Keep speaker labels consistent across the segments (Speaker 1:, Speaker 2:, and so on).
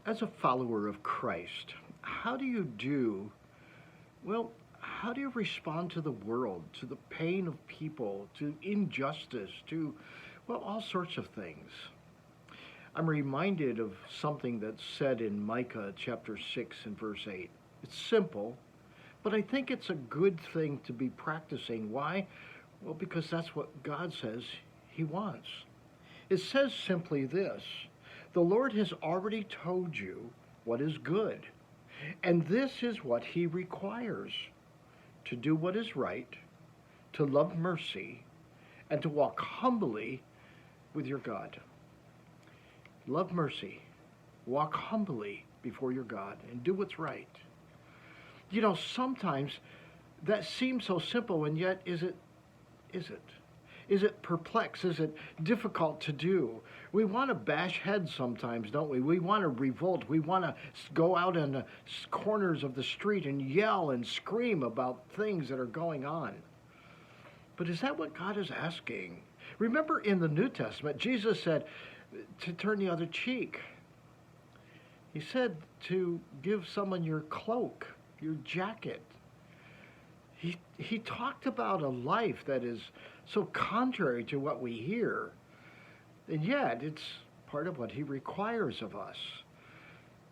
Speaker 1: As a follower of Christ, how do you do, well, how do you respond to the world, to the pain of people, to injustice, to, well, all sorts of things? I'm reminded of something that's said in Micah chapter 6 and verse 8. It's simple, but I think it's a good thing to be practicing. Why? Well, because that's what God says He wants. It says simply this: the Lord has already told you what is good, and this is what He requires: to do what is right, to love mercy, and to walk humbly with your God. Love mercy, walk humbly before your God, and do what's right. You know, sometimes that seems so simple, and yet is it? Is it? Is it perplexed? Is it difficult to do? We want to bash heads sometimes, don't we? We want to revolt. We want to go out in the corners of the street and yell and scream about things that are going on. But is that what God is asking? Remember in the New Testament, Jesus said to turn the other cheek. He said to give someone your cloak, your jacket. He talked about a life that is so contrary to what we hear, and yet it's part of what He requires of us.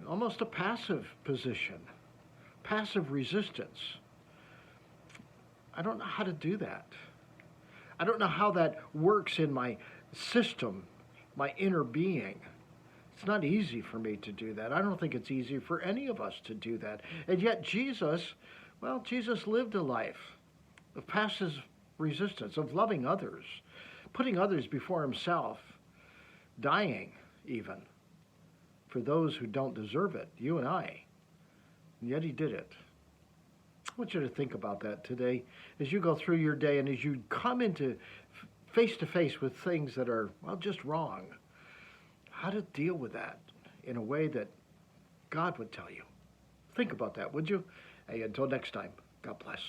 Speaker 1: Almost a passive position, passive resistance. I don't know how to do that. I don't know how that works in my system, my inner being. It's not easy for me to do that. I don't think it's easy for any of us to do that. And yet Jesus, well, Jesus lived a life of passive resistance, of loving others, putting others before Himself, dying even for those who don't deserve it, you and I. And yet He did it. I want you to think about that today as you go through your day and as you come into face to face with things that are, well, just wrong. How to deal with that in a way that God would tell you. Think about that, would you? Hey, until next time, God bless.